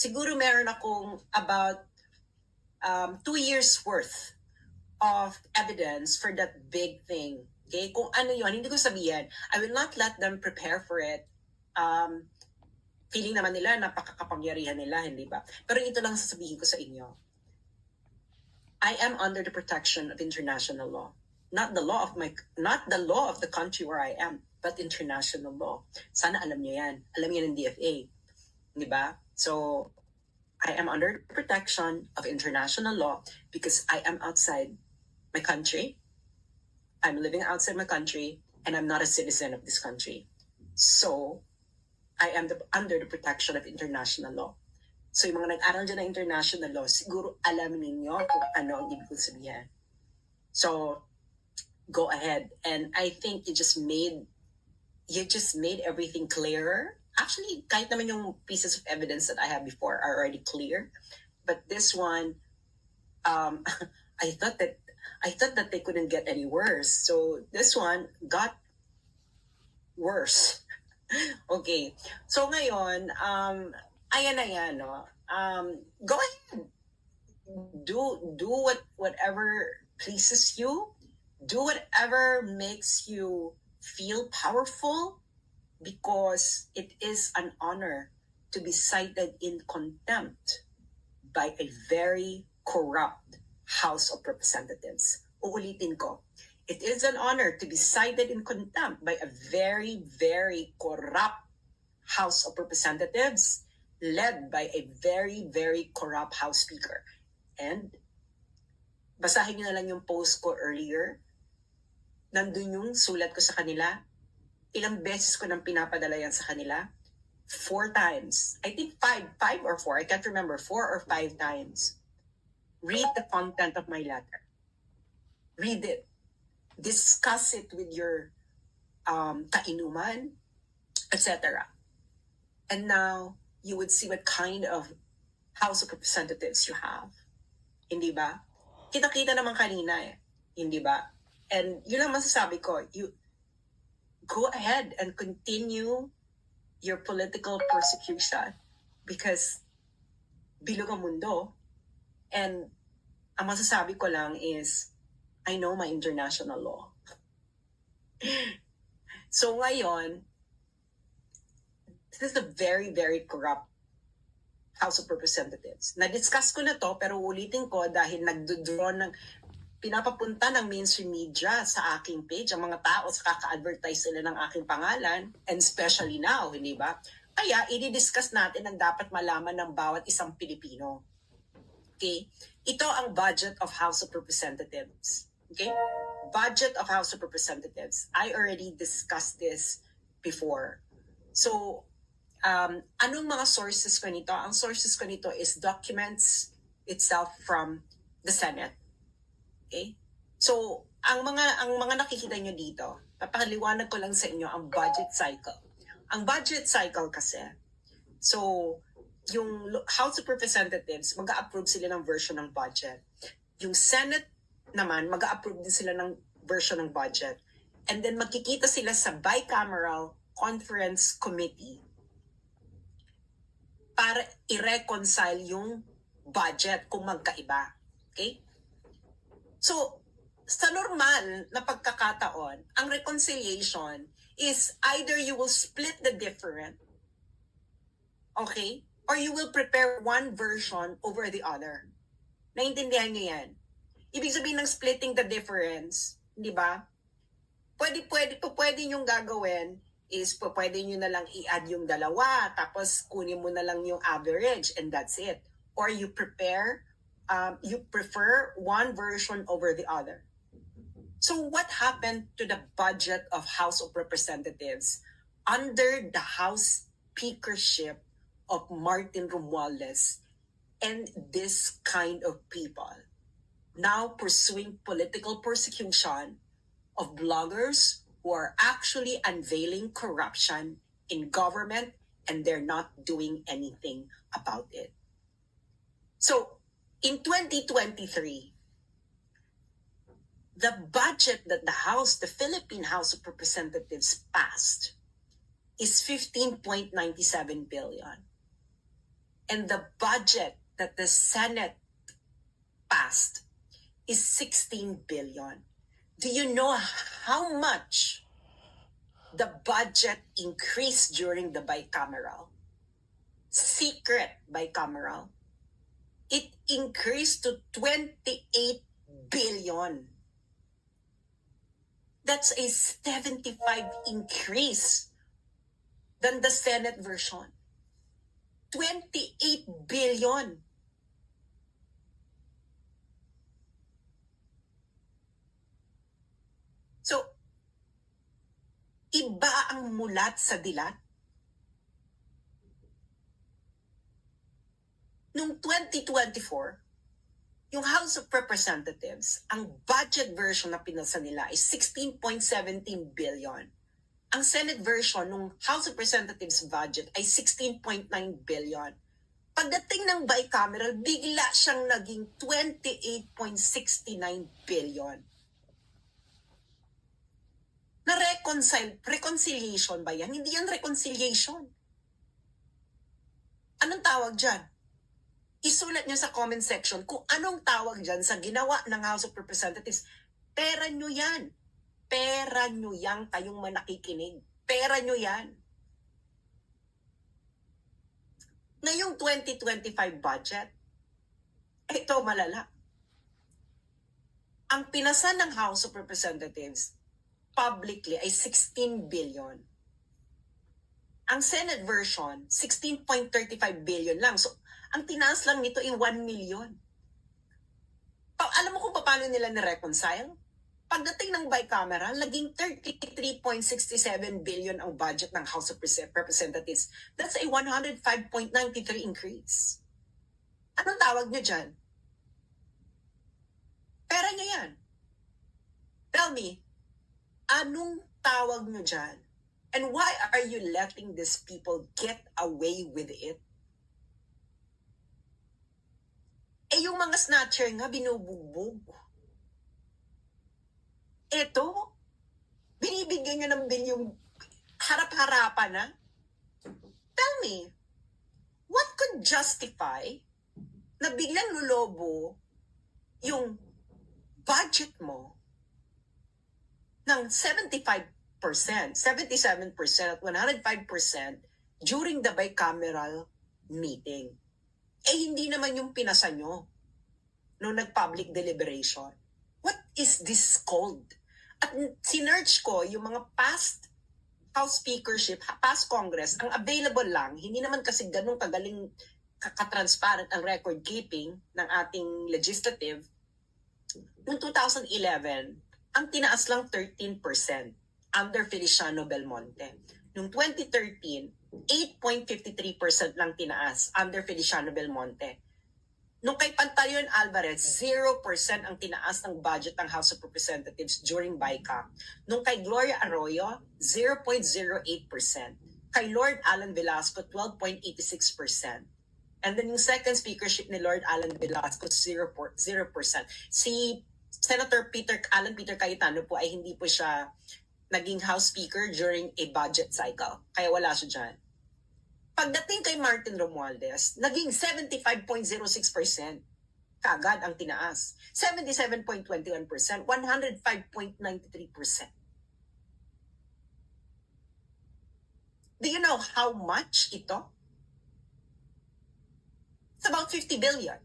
siguro meron akong about 2 years worth of evidence for that big thing. Okay? Kung ano yun, hindi ko sabihin. I will not let them prepare for it. Feeling naman nila, napakakapangyarihan nila, hindi ba? Pero ito lang sasabihin ko sa inyo. I am under the protection of international law. Not the law of the country where I am, but international law. Sana alam niyo yan. Alam niyo ng DFA. Di ba? So, I am under the protection of international law because I am outside my country. I'm living outside my country and I'm not a citizen of this country. So, I am under the protection of international law. So, yung mga nag-aral dyan ng international law, siguro alam ninyo kung ano ang ibig sabihin. So, go ahead. And I think you just made everything clearer. Actually, kahit naman yung pieces of evidence that I have before are already clear. But this one, I thought that they couldn't get any worse. So this one got worse. Okay. So ngayon, ayan, no? Go ahead. Do whatever pleases you. Do whatever makes you feel powerful, because it is an honor to be cited in contempt by a very corrupt House of Representatives. Uulitin ko. It is an honor to be cited in contempt by a very, very corrupt House of Representatives led by a very, very corrupt House Speaker. And basahin nyo na lang yung post ko earlier. Nandun yung sulat ko sa kanila. Ilang beses ko nang pinapadala yan sa kanila? 4 times. I think 5 or 4. I can't remember. 4 or 5 times. Read the content of my letter. Read it. Discuss it with your kainuman, etc. And now, you would see what kind of House of Representatives you have. Hindi ba? Kita-kita naman kanina eh. Hindi ba? And yun lang masasabi ko. You go ahead and continue your political persecution because bilog ang mundo. And ang masasabi ko lang is, I know my international law. So ngayon, this is a very, very corrupt House of Representatives. Na-discuss ko na to, pero ulitin ko dahil nagdodraw ng pinapapunta ng mainstream media sa aking page, ang mga tao sa kaka-advertise sila ng aking pangalan, and especially now, hindi ba? Kaya, i-discuss natin ang dapat malaman ng bawat isang Pilipino. Okay? Ito ang budget of House of Representatives. Okay? Budget of House of Representatives. I already discussed this before. So, anong mga sources ko nito? Ang sources ko nito is documents itself from the Senate. Okay? So, ang mga nakikita nyo dito, papaliwanag ko lang sa inyo ang budget cycle. Ang budget cycle kasi, so, yung House of Representatives, mag-a-approve sila ng version ng budget. Yung Senate naman, mag-a-approve din sila ng version ng budget. And then, magkikita sila sa Bicameral Conference Committee para i-reconcile yung budget kung magkaiba. Okay? So, sa normal na pagkakataon, ang reconciliation is either you will split the difference, okay? Or you will prepare one version over the other. Naintindihan niyo yan? Ibig sabihin ng splitting the difference, di ba? Pwede niyong gagawin is pwede niyo na lang i-add yung dalawa, tapos kunin mo na lang yung average, and that's it. Or you prefer one version over the other. So what happened to the budget of House of Representatives under the House Speakership of Martin Romualdez and this kind of people now pursuing political persecution of bloggers who are actually unveiling corruption in government and they're not doing anything about it. So, in 2023, the budget that the Philippine House of Representatives passed is 15.97 billion. And the budget that the Senate passed is 16 billion. Do you know how much the budget increased during the bicameral? Secret bicameral. It increased to 28 billion. That's a 75 increase than the Senate version. 28 billion. So, iba ang mulat sa dilat. Noong 2024, yung House of Representatives, ang budget version na pinasa nila is 16.17 billion. Ang Senate version ng House of Representatives budget ay 16.9 billion. Pagdating ng bicameral, bigla siyang naging 28.69 billion. Reconciliation ba yan? Hindi yan reconciliation. Anong tawag dyan? Isulat nyo sa comment section kung anong tawag dyan sa ginawa ng House of Representatives. Pera nyo yan. Pera nyo yan kayong manakikinig. Pera nyo yan. Ngayong 2025 budget, ito malala. Ang pinasa ng House of Representatives publicly ay 16 billion. Ang Senate version, 16.35 billion lang. So, ang tinaas lang nito ay 1 million. Alam mo kung paano nila ni-reconcile? Pagdating ng bicameral, naging 33.67 billion ang budget ng House of Representatives. That's a 105.93 increase. Anong tawag nyo dyan? Pera nyo yan. Tell me, anong tawag nyo dyan? And why are you letting these people get away with it? Eh yung mga snatcher nga, binubugbog. Ito, binibigyan nyo ng bilyong harap-harapan na. Tell me, what could justify na biglang lulobo yung budget mo ng 75%, 77% at 105% during the bicameral meeting? Eh hindi naman yung pinasa nyo nung nag-public deliberation. What is this called? At sinerch ko yung mga past House Speakership, past Congress, ang available lang, hindi naman kasi ganun kagaling katransparent ang record keeping ng ating legislative. Noong 2011, ang tinaas lang 13% under Feliciano Belmonte. Noong 2013, 8.53% lang tinaas under Feliciano Belmonte. Nung kay Pantaleon Alvarez, 0% ang tinaas ng budget ng House of Representatives during BICAM. Nung kay Gloria Arroyo, 0.08%. Kay Lord Alan Velasco, 12.86%. And then yung second speakership ni Lord Alan Velasco, 0%. Si Senator Alan Peter Cayetano po ay hindi po siya naging House Speaker during a budget cycle. Kaya wala siya dyan. Pagdating kay Martin Romualdez, naging 75.06%. Kagad ang tinaas. 77.21%, 105.93%. Do you know how much ito? It's about 50 billion.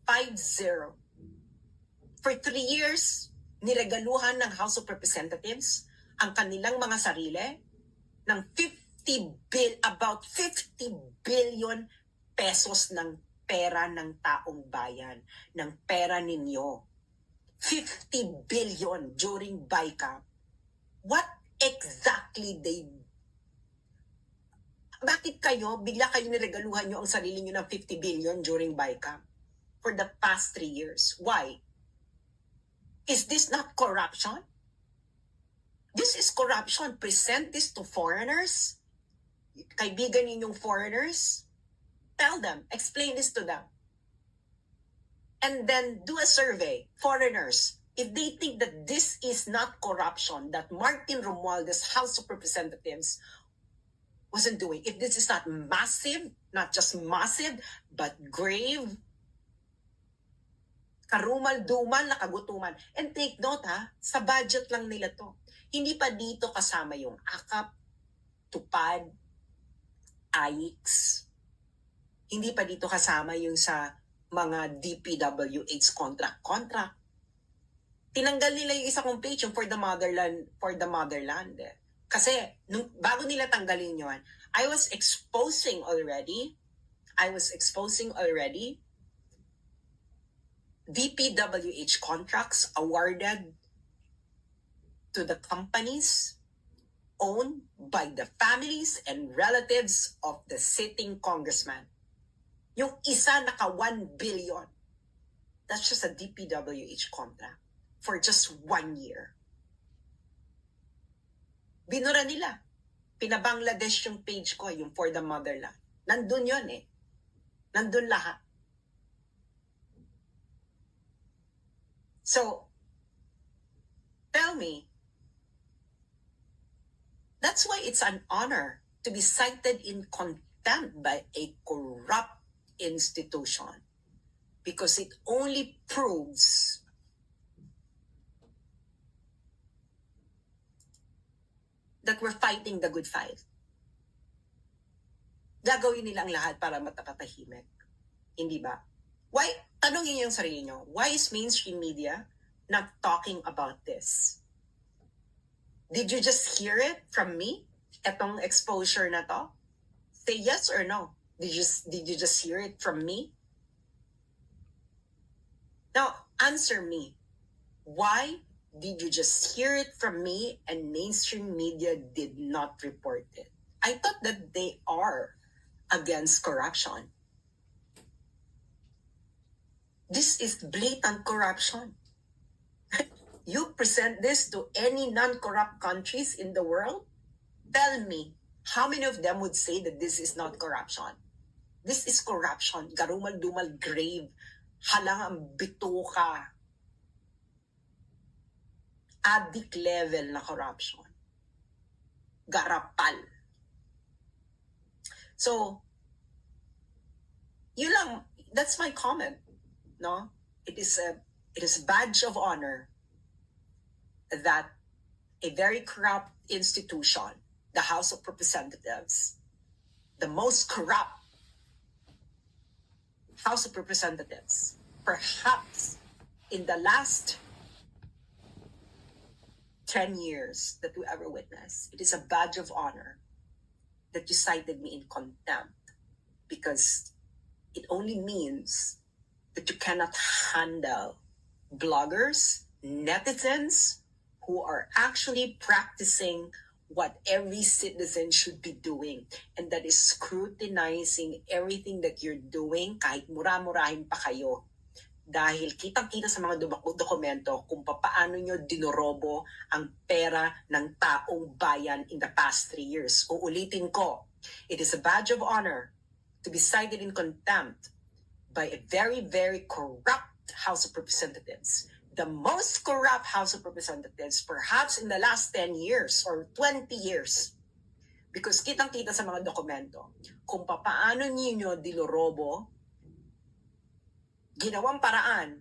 50. For 3 years, niregaluhan ng House of Representatives ang kanilang mga sarili ng about 50 billion pesos ng pera ng taong bayan, ng pera ninyo. 50 billion during BICAM. What exactly bakit bigla kayo niregaluhan nyo ang sarili nyo ng 50 billion during BICAM for the past 3 years? Why? Is this not corruption? This is corruption. Present this to foreigners. Kaibigan ninyong foreigners. Tell them, explain this to them. And then do a survey, foreigners. If they think that this is not corruption, that Martin Romualdez House of Representatives wasn't doing, if this is not massive, not just massive, but grave, karumal-dumal na kagutuman. And take note ha, sa budget lang nila to. Hindi pa dito kasama yung AKAP, TUPAD, AIX. Hindi pa dito kasama yung sa mga DPWH contract. Tinanggal nila yung isa kong page, yung for the motherland. Kasi bago nila tanggalin yun, I was exposing already DPWH contracts awarded to the companies owned by the families and relatives of the sitting congressman. Yung isa naka 1 billion. That's just a DPWH contract for just 1 year. Binura nila. Pinabangladesh yung page ko, yung for the motherland. Nandun yun eh. Nandun lahat. So, tell me, that's why it's an honor to be cited in contempt by a corrupt institution. Because it only proves that we're fighting the good fight. Gagawin nila ang lahat para matapatahimik. Hindi ba? Why, tanongin yung sarili nyo, why is mainstream media not talking about this? Did you just hear it from me? Etong exposure na to? Say yes or no. Did you just hear it from me? Now, answer me. Why did you just hear it from me and mainstream media did not report it? I thought that they are against corruption. This is blatant corruption. You present this to any non-corrupt countries in the world? Tell me, how many of them would say that this is not corruption? This is corruption. Garumal-dumal, grave. Halang ang bituka. Addict level na corruption. Garapal. So, yun lang, that's my comment. No? It is a badge of honor that a very corrupt institution, the House of Representatives, the most corrupt House of Representatives, perhaps in the last 10 years that we ever witnessed, it is a badge of honor that you cited me in contempt, because it only means that you cannot handle bloggers, netizens, who are actually practicing what every citizen should be doing, and that is scrutinizing everything that you're doing kahit mura-murahin pa kayo. Dahil kitang-kita sa mga dokumento kung paano nyo dinorobo ang pera ng taong bayan in the past 3 years. Uulitin ko, it is a badge of honor to be cited in contempt by a very, very corrupt House of Representatives. The most corrupt House of Representatives perhaps in the last 10 years or 20 years. Because kitang-kita sa mga dokumento kung paano ninyo dinorobo, ginawang paraan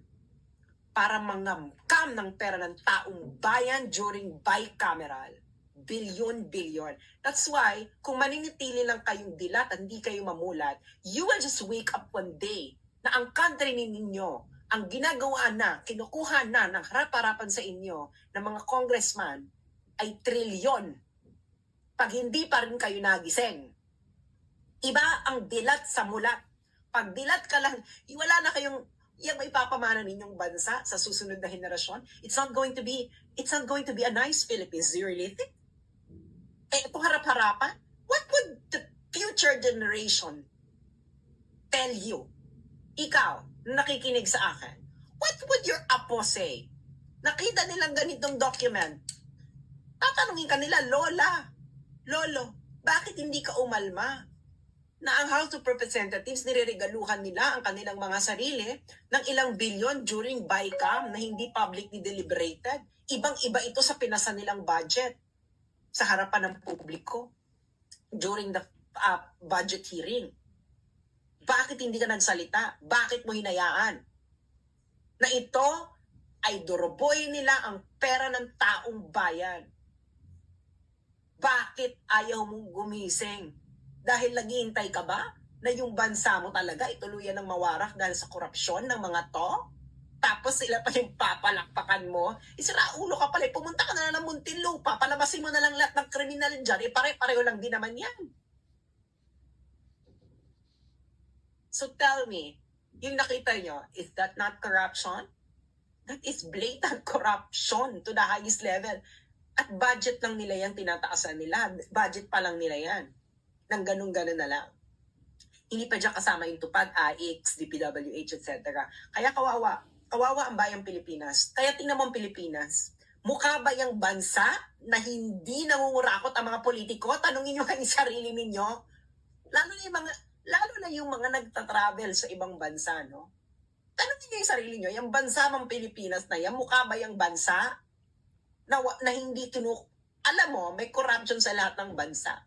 para mangamkam ng pera ng taong bayan during bicameral. Bilyon-bilyon. That's why, kung maninitili lang kayong dilat at hindi kayo mamulat, you will just wake up one day na ang country ninyo, ang ginagawa na, kinukuha na ng harap-harapan sa inyo ng mga congressman ay trilyon. Pag hindi pa rin kayo nagising. Iba ang dilat sa mulat. Pag dilat ka lang, wala na kayong yung ipapamana ninyong bansa sa susunod na henerasyon. It's not going to be a nice Philippines. Do you really think? Itong harap-harapan, what would the future generation tell you? Ikaw, nakikinig sa akin, what would your apo say? Nakita nilang ganitong document. Tatanungin ka nila, Lolo, bakit hindi ka umalma? Na ang House of Representatives, nireregaluhan nila ang kanilang mga sarili ng ilang bilyon during BICAM na hindi publicly deliberated. Ibang-iba ito sa pinasa nilang budget sa harapan ng publiko. during the budget hearing? Bakit hindi ka nagsalita? Bakit mo hinayaan na ito ay duroboy nila ang pera ng taong bayan? Bakit ayaw mong gumising? Dahil naghihintay ka ba na yung bansa mo talaga ituluyan ng mawarak dahil sa korupsyon ng mga to? Tapos sila pa yung papalakpakan mo? Isira ulo ka pala, pumunta ka na lang ng Muntinlupa, palabasin mo na lang lahat ng kriminal dyan, pare-pareho lang din naman yan. So tell me, yung nakita nyo, is that not corruption? That is blatant corruption to the highest level. At budget lang nila yan, tinataasan nila. Budget pa lang nila yan. Nang ganun-ganun na lang. Hindi pa dyan kasama yung tupad, AIX, DPWH, etc. Kaya kawawa. Kawawa ang bayang Pilipinas. Kaya tingnan mo ang Pilipinas. Mukha ba yung bansa na hindi nangungurakot ang mga politiko? Tanungin nyo kayo sarili ninyo. Lalo na yung mga nagtatravel sa ibang bansa, no? Tanungin nyo yung sarili nyo, yung bansa ng Pilipinas na yan, mukha ba yung bansa na hindi alam mo, may corruption sa lahat ng bansa.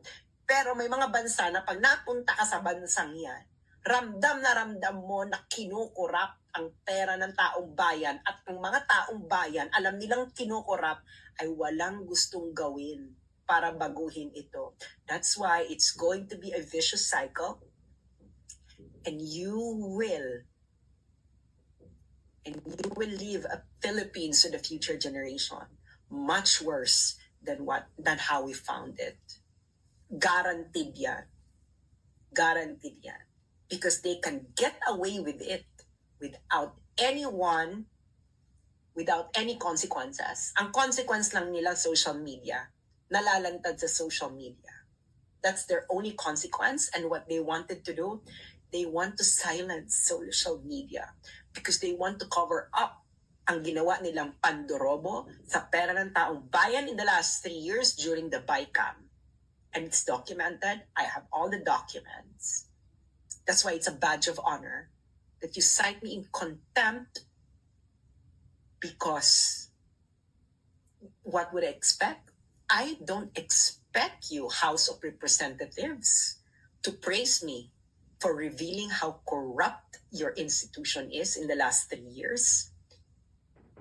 Pero may mga bansa na pag napunta ka sa bansang yan, ramdam na ramdam mo na kinukurap ang pera ng taong bayan at ang mga taong bayan, alam nilang kinukurap ay walang gustong gawin para baguhin ito. That's why it's going to be a vicious cycle and you will leave a Philippines to the future generation much worse than how we found it. Guaranteed yan. Guaranteed yan. Because they can get away with it without any consequences. Ang consequence lang nila social media. Nalalantad sa social media. That's their only consequence, and what they wanted to do, they want to silence social media because they want to cover up ang ginawa nilang pandorobo sa pera ng taong bayan in the last 3 years during the BICAM. And it's documented. I have all the documents. That's why it's a badge of honor that you cite me in contempt, because what would I expect? I don't expect you, House of Representatives, to praise me for revealing how corrupt your institution is in the last 3 years.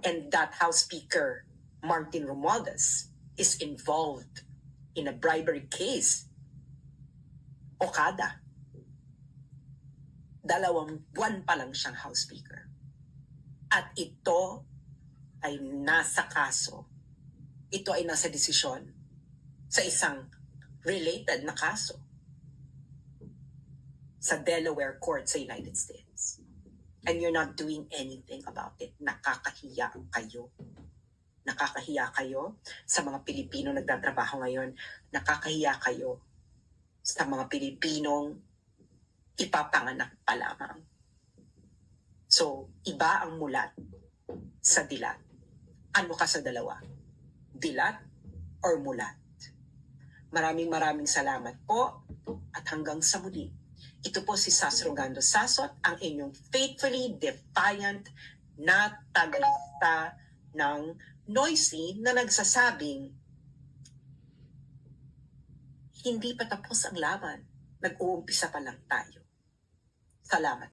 And that House Speaker, Martin Romualdez, is involved in a bribery case. Okada. 2 buwan pa lang siyang House Speaker. At ito ay nasa kaso. Ito ay nasa desisyon sa isang related na kaso sa Delaware Court sa United States. And you're not doing anything about it. Nakakahiya kayo. Nakakahiya kayo sa mga Pilipino nagtatrabaho ngayon. Nakakahiya kayo sa mga Pilipinong ipapanganak pa lamang. So, iba ang mulat sa dilat. Ano ka sa dalawa? Dilat or mulat? Maraming salamat po at hanggang sa muli. Ito po si Sas Rogando Sasot, ang inyong faithfully defiant na tagalista ng Noisy na nagsasabing hindi pa tapos ang laban. Nag-uumpisa pa lang tayo. Salamat.